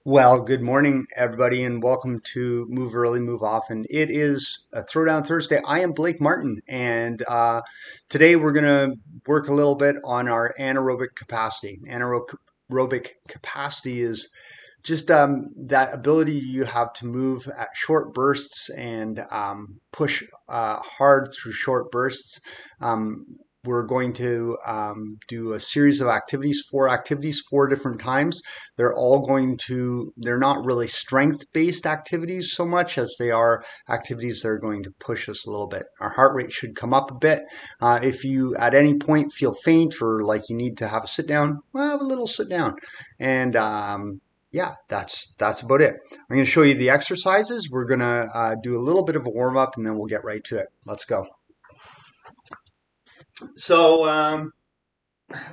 Well, good morning, everybody, and welcome to Move Early, Move Often. It is a Throwdown Thursday. I am Blake Martin, and today we're going to work a little bit on our anaerobic capacity. Anaerobic capacity is just that ability you have to move at short bursts and push hard through short bursts. Um, we're going to do a series of activities, four different times. They're not really strength-based activities so much as they are activities that are going to push us a little bit. Our heart rate should come up a bit. If you at any point feel faint or like you need to have a sit down, well, have a little sit down. And yeah, that's about it. I'm going to show you the exercises. We're going to do a little bit of a warm up and then we'll get right to it. Let's go. So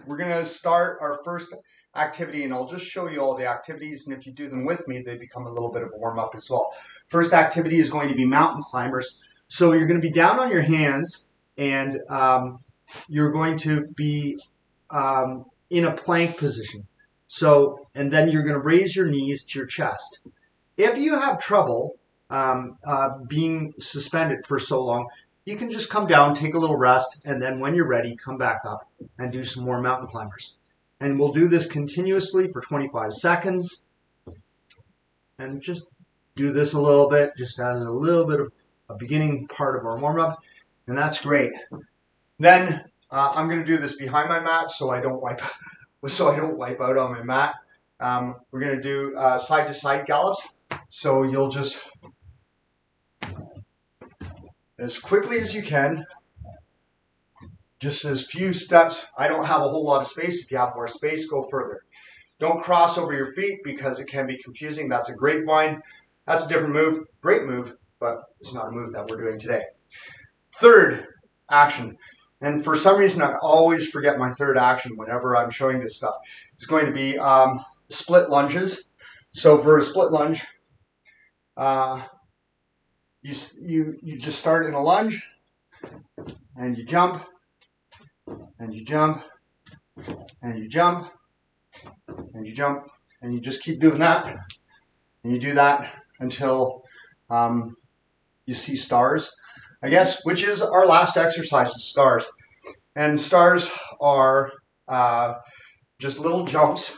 we're going to start our first activity, and I'll just show you all the activities, and if you do them with me, they become a little bit of a warm up as well. First activity is going to be mountain climbers. So you're going to be down on your hands, and you're going to be in a plank position. So, and then you're going to raise your knees to your chest. If you have trouble being suspended for so long, you can just come down, take a little rest, and then when you're ready, come back up and do some more mountain climbers. And we'll do this continuously for 25 seconds. And just do this a little bit, just as a little bit of a beginning part of our warm-up. And that's great. Then I'm going to do this behind my mat so I don't wipe out on my mat. We're going to do side-to-side gallops. So you'll just, as quickly as you can, just as few steps. I don't have a whole lot of space. If you have more space, go further. Don't cross over your feet because it can be confusing. That's a grapevine. That's a different move. Great move, but it's not a move that we're doing today. Third action. And for some reason, I always forget my third action whenever I'm showing this stuff. It's going to be split lunges. So for a split lunge, you just start in a lunge, and you jump, and you jump, and you jump, and you jump, and you just keep doing that, and you do that until you see stars, I guess, which is our last exercise, is stars. And stars are just little jumps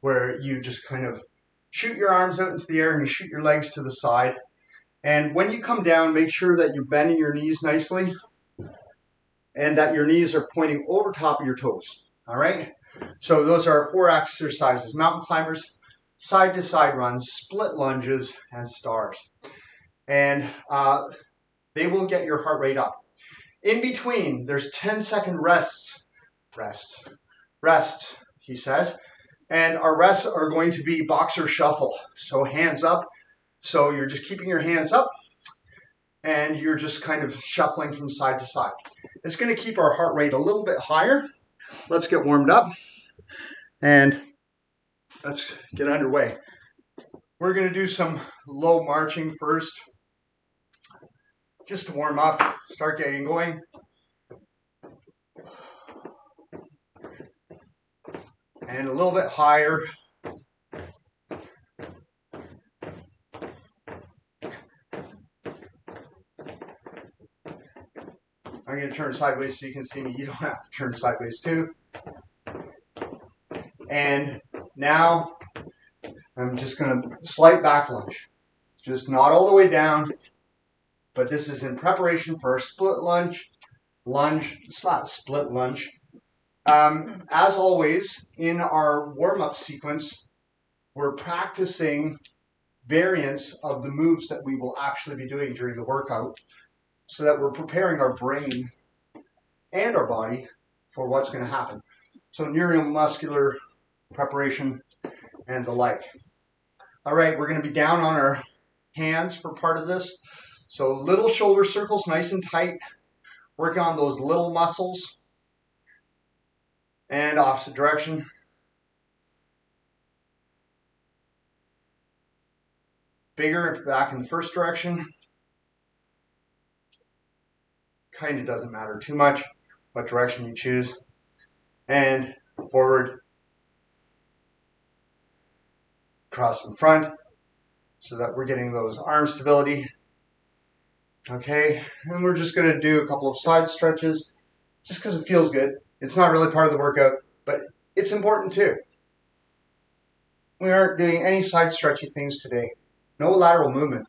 where you just kind of shoot your arms out into the air and you shoot your legs to the side. And when you come down, make sure that you're bending your knees nicely and that your knees are pointing over top of your toes. All right? So those are our four exercises: mountain climbers, side-to-side runs, split lunges, and stars. And they will get your heart rate up. In between, there's 10-second rests, he says. And our rests are going to be boxer shuffle. So hands up. So you're just keeping your hands up and you're just kind of shuffling from side to side. It's going to keep our heart rate a little bit higher. Let's get warmed up and let's get underway. We're going to do some low marching first, just to warm up, start getting going. And a little bit higher. I'm going to turn sideways so you can see me. You don't have to turn sideways too. And now I'm just going to slight back lunge. Just not all the way down, but this is in preparation for a split lunge, split lunge. As always, in our warm-up sequence, we're practicing variants of the moves that we will actually be doing during the workout so that we're preparing our brain and our body for what's going to happen. So neuromuscular preparation and the like. All right, we're going to be down on our hands for part of this. So little shoulder circles, nice and tight. Work on those little muscles. And opposite direction. Bigger back in the first direction. Kind of doesn't matter too much what direction you choose. And forward across in front so that we're getting those arm stability. Okay, and we're just going to do a couple of side stretches just because it feels good. It's not really part of the workout, but it's important too. We aren't doing any side stretchy things today. No lateral movement.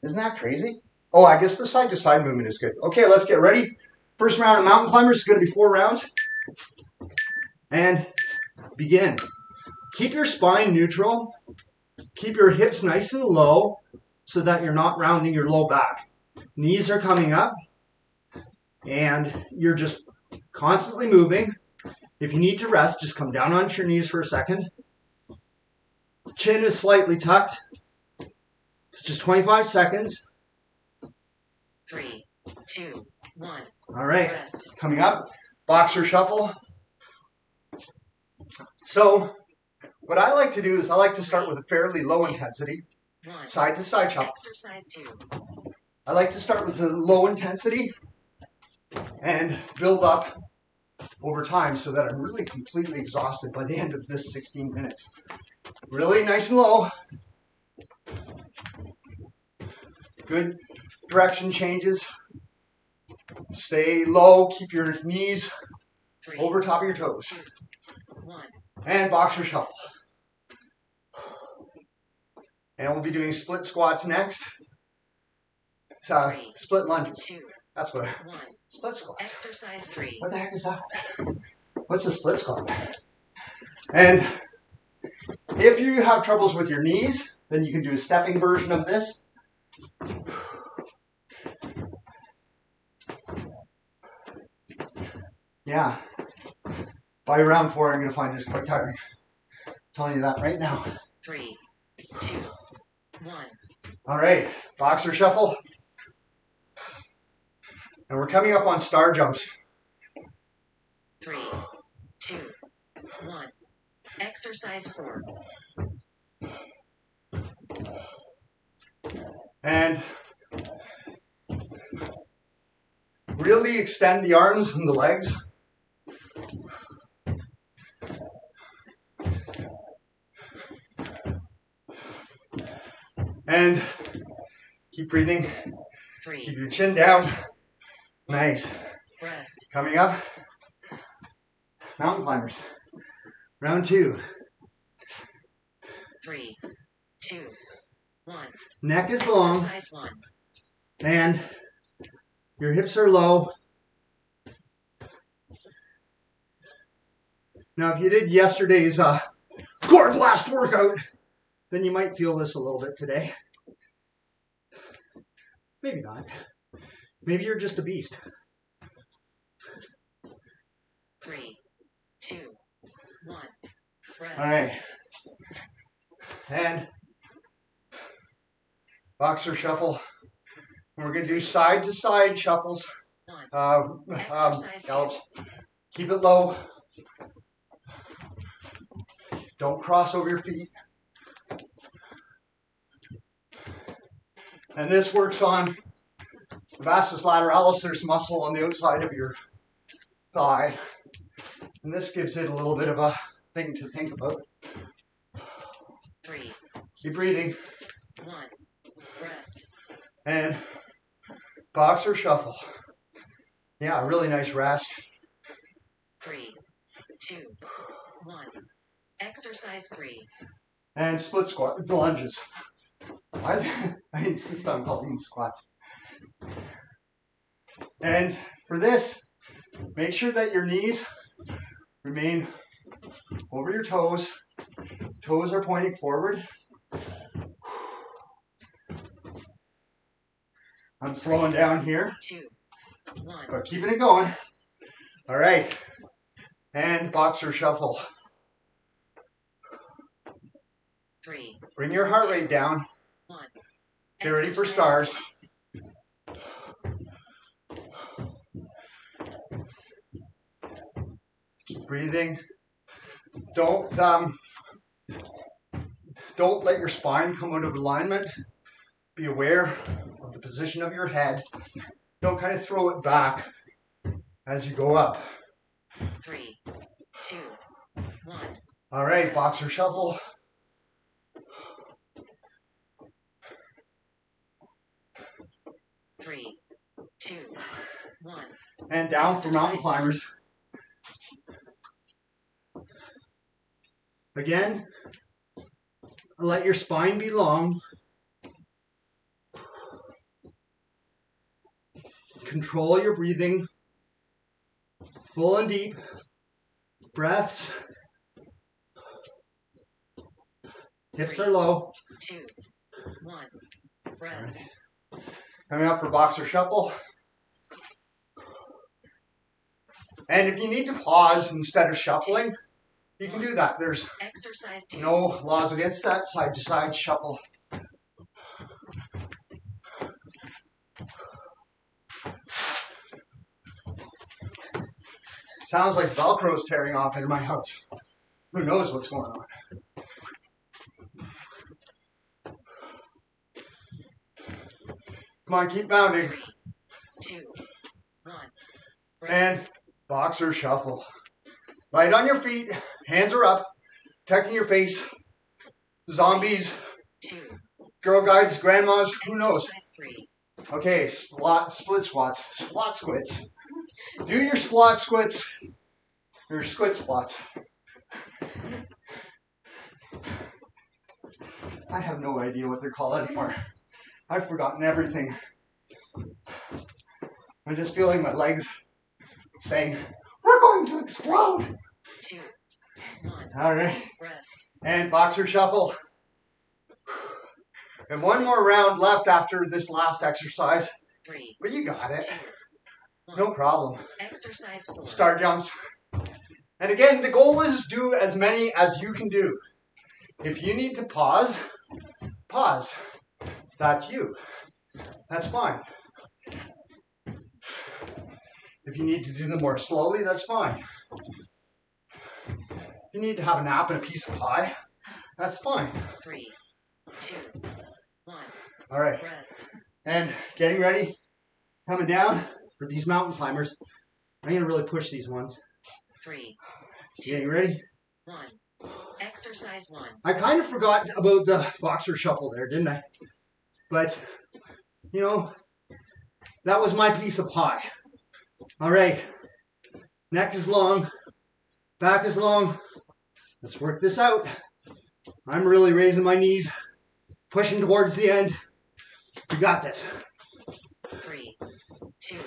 Isn't that crazy? Oh, I guess the side to side movement is good. Okay, let's get ready. First round of mountain climbers is going to be 4 rounds. And begin. Keep your spine neutral. Keep your hips nice and low so that you're not rounding your low back. Knees are coming up and you're just constantly moving. If you need to rest, just come down onto your knees for a second. Chin is slightly tucked. It's just 25 seconds. 3, 2, 1. All right, Rest. coming up, boxer shuffle. So what I like to do is I like to start with a fairly low intensity, 1. side to side shuffle. Exercise 2. I like to start with a low intensity and build up over time so that I'm really completely exhausted by the end of this 16 minutes. Really nice and low. Good direction changes. Stay low, keep your knees 3, over top of your toes. 2, 1. And boxer shuffle. And we'll be doing split squats next. Split lunges. 2, That's what 1. split squats. Exercise 3. What the heck is that? What's a split squat? And if you have troubles with your knees, then you can do a stepping version of this. Yeah. By round 4, I'm going to find this quite tiring. I'm telling you that right now. 3, 2, 1. All right, boxer shuffle. And we're coming up on star jumps. 3, 2, 1. Exercise 4. And really extend the arms and the legs. And keep breathing. 3. Keep your chin down. Nice. Rest. Coming up, mountain climbers. Round 2. 3, 2, 1. Neck is long Exercise 1. and your hips are low. Now, if you did yesterday's core blast workout, then you might feel this a little bit today. Maybe not. Maybe you're just a beast. 3, 2, 1. Rest. All right. And boxer shuffle. And we're going to do side to side shuffles. 1. Exercise 2. Gallops. Keep it low. Don't cross over your feet. And this works on the vastus lateralis. There's muscle on the outside of your thigh. And this gives it a little bit of a thing to think about. 3, Keep breathing. 1. Rest. And boxer shuffle. Yeah, really nice rest. 3, 2, 1. Exercise 3. And split squat, the lunges. I insist on calling them squats. And for this, make sure that your knees remain over your toes. Toes are pointing forward. I'm slowing down here, 2, 1. but keeping it going. Rest. All right. And boxer shuffle. 3, Bring your heart rate down. 1. Get ready for Exercise stars. Keep breathing. Don't let your spine come out of alignment. Be aware of the position of your head. Don't kind of throw it back as you go up. 3, 2, 1. All right, boxer shuffle. And down for mountain climbers. Again, let your spine be long. Control your breathing. Full and deep breaths. Hips are low. 2, 1. Rest. Coming up for boxer shuffle. And if you need to pause instead of shuffling, you can do that. There's Exercise 2. no laws against that. Side to side shuffle. Sounds like Velcro's tearing off in my house. Who knows what's going on? Come on, keep bounding. 3, 2, 1. And Rest. boxer shuffle. Light on your feet. Hands are up. Protecting your face. Zombies. 2. Girl guides. Grandmas. Who knows? Exercise 3. Okay, split squats. Squat squats. Do your squat squats. Your squat squats. I have no idea what they're called anymore. I've forgotten everything. I'm just feeling my legs saying, we're going to explode. 2, 1. All right. Rest. And boxer shuffle. And one more round left after this last exercise. 3, But you got it. 2, 1. No problem. Exercise 4. Star jumps. And again, the goal is do as many as you can do. If you need to pause, pause. That's you. That's fine. If you need to do them more slowly, that's fine. If you need to have a nap and a piece of pie, that's fine. 3, 2, 1. All right. Rest. And getting ready, coming down for these mountain climbers. I'm going to really push these ones. 3, Getting ready. 1. Exercise 1. I kind of forgot about the boxer shuffle there, didn't I? But, you know, that was my piece of pie. All right. Neck is long. Back is long. Let's work this out. I'm really raising my knees. Pushing towards the end. You got this. 3, 2,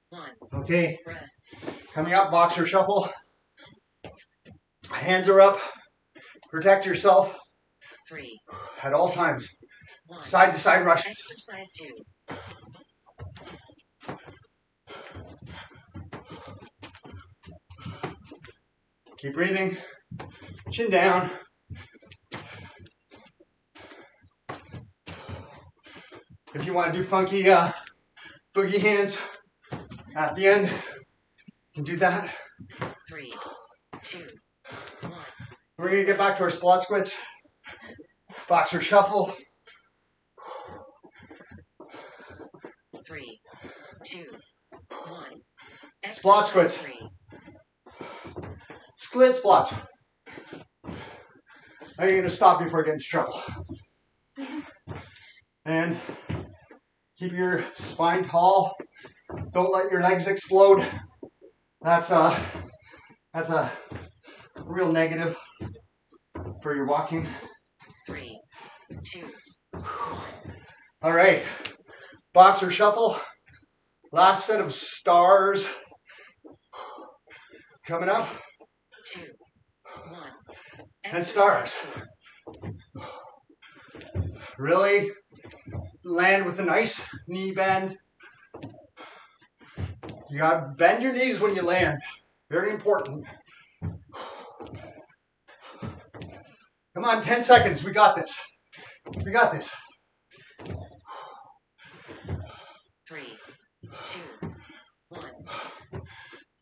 1. Okay. Rest. Coming up, boxer shuffle. Hands are up. Protect yourself 3, at all times. 1. Side to side rushes. Exercise 2. Keep breathing. Chin down. If you want to do funky boogie hands at the end, you can do that. 3, 2, 1. We're going to get back to our split squats. Boxer shuffle. 3, 2, 1. Split Exercise squats. 3. Split squats. I'm going to stop before I get into trouble. And keep your spine tall. Don't let your legs explode. That's a real negative for your walking. 3, 2, 1. All right. Boxer shuffle. Last set of stars. Coming up. 2, 1. And stars. Exercise 4. Really land with a nice knee bend. You got to bend your knees when you land. Very important. Come on, 10 seconds. We got this. We got this. 3, 2, 1.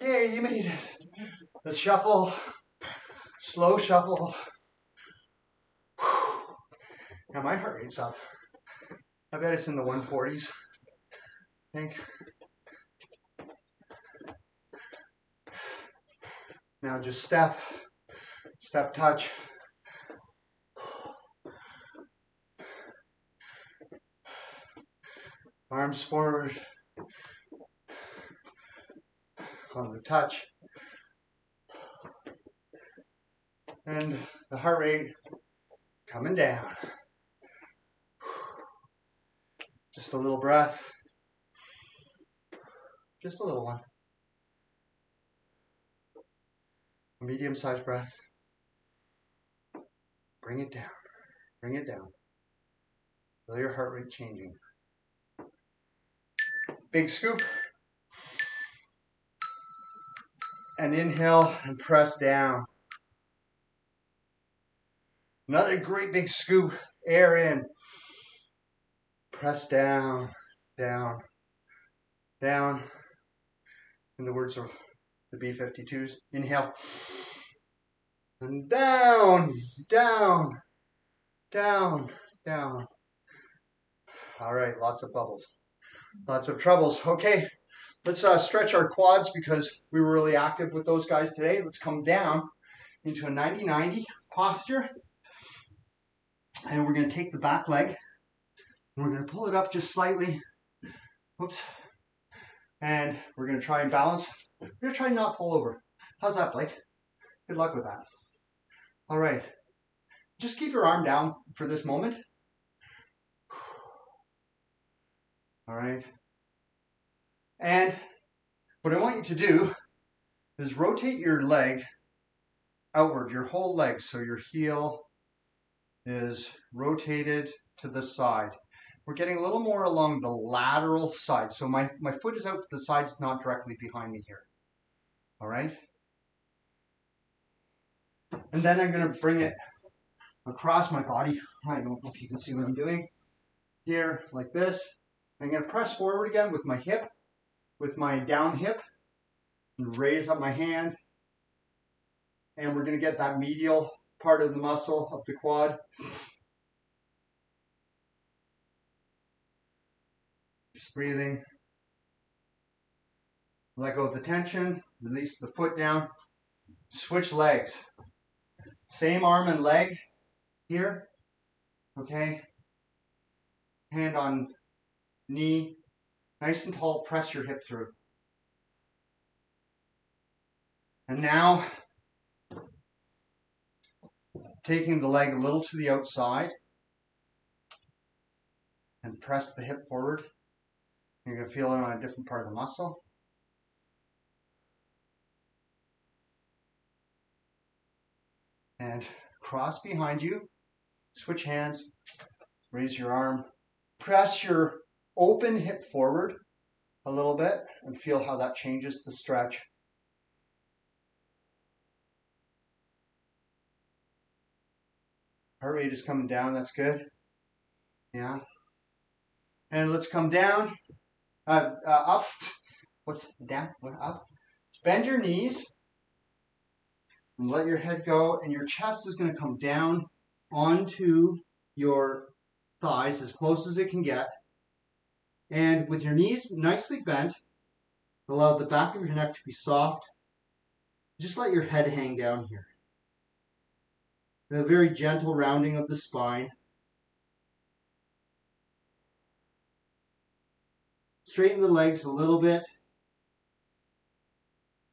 Yay, you made it. Let's shuffle. Slow shuffle. Now my heart rate's up. I bet it's in the 140s. I think. Now just step touch. Arms forward. on the touch. And the heart rate coming down. Just a little breath. Just a little one. A medium-sized breath. Bring it down. Bring it down. Feel your heart rate changing. Big scoop. And inhale and press down. Another great big scoop. Air in. Press down, down, down. In the words of the B-52s, inhale. And down, down, down, down. All right, lots of bubbles. Lots of troubles. Okay, let's stretch our quads because we were really active with those guys today. Let's come down into a 90-90 posture. And we're going to take the back leg. And we're going to pull it up just slightly. Whoops. And we're going to try and balance. We're going to try and not fall over. How's that, Blake? Good luck with that. All right. Just keep your arm down for this moment. All right. And what I want you to do is rotate your leg outward, your whole leg. So your heel is rotated to the side. We're getting a little more along the lateral side. So my foot is out to the side, it's not directly behind me here. All right? And then I'm going to bring it across my body. I don't know if you can see what I'm doing. Here, like this. I'm going to press forward again with my hip, with my down hip, and raise up my hand. And we're going to get that medial part of the muscle of the quad. Just breathing. Let go of the tension. Release the foot down. Switch legs. Same arm and leg here. Okay. Hand on knee. Nice and tall. Press your hip through. And now, taking the leg a little to the outside and press the hip forward. You're going to feel it on a different part of the muscle. And cross behind you. Switch hands. Raise your arm. Press your open hip forward a little bit and feel how that changes the stretch. Heart rate is coming down. That's good. Yeah. And let's come down. Up. What's down? What, up? Bend your knees. And let your head go. And your chest is going to come down onto your thighs as close as it can get. And with your knees nicely bent, allow the back of your neck to be soft. Just let your head hang down here. A very gentle rounding of the spine. Straighten the legs a little bit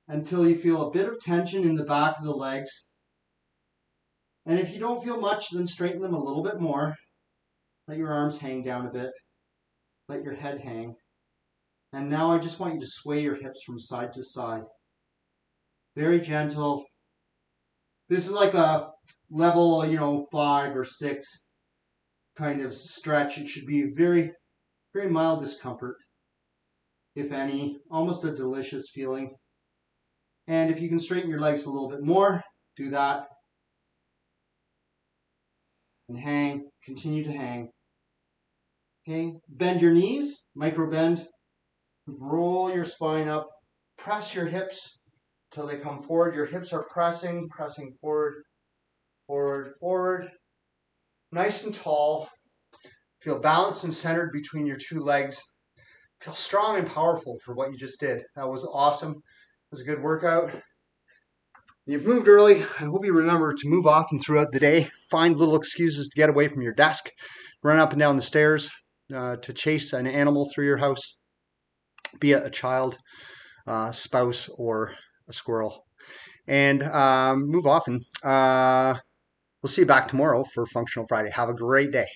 until you feel a bit of tension in the back of the legs. And if you don't feel much, then straighten them a little bit more. Let your arms hang down a bit. Let your head hang. And now I just want you to sway your hips from side to side. Very gentle. This is like a level, 5 or 6 kind of stretch. It should be very, very mild discomfort, if any. Almost a delicious feeling. And if you can straighten your legs a little bit more, do that. And hang. Continue to hang. Okay. Bend your knees. Micro bend. Roll your spine up. Press your hips till they come forward. Your hips are pressing forward, forward, forward. Nice and tall. Feel balanced and centered between your two legs. Feel strong and powerful for what you just did. That was awesome. It was a good workout. You've moved early. I hope you remember to move often throughout the day. Find little excuses to get away from your desk. Run up and down the stairs to chase an animal through your house. Be it a child, spouse or a squirrel. And move often. We'll see you back tomorrow for Functional Friday. Have a great day.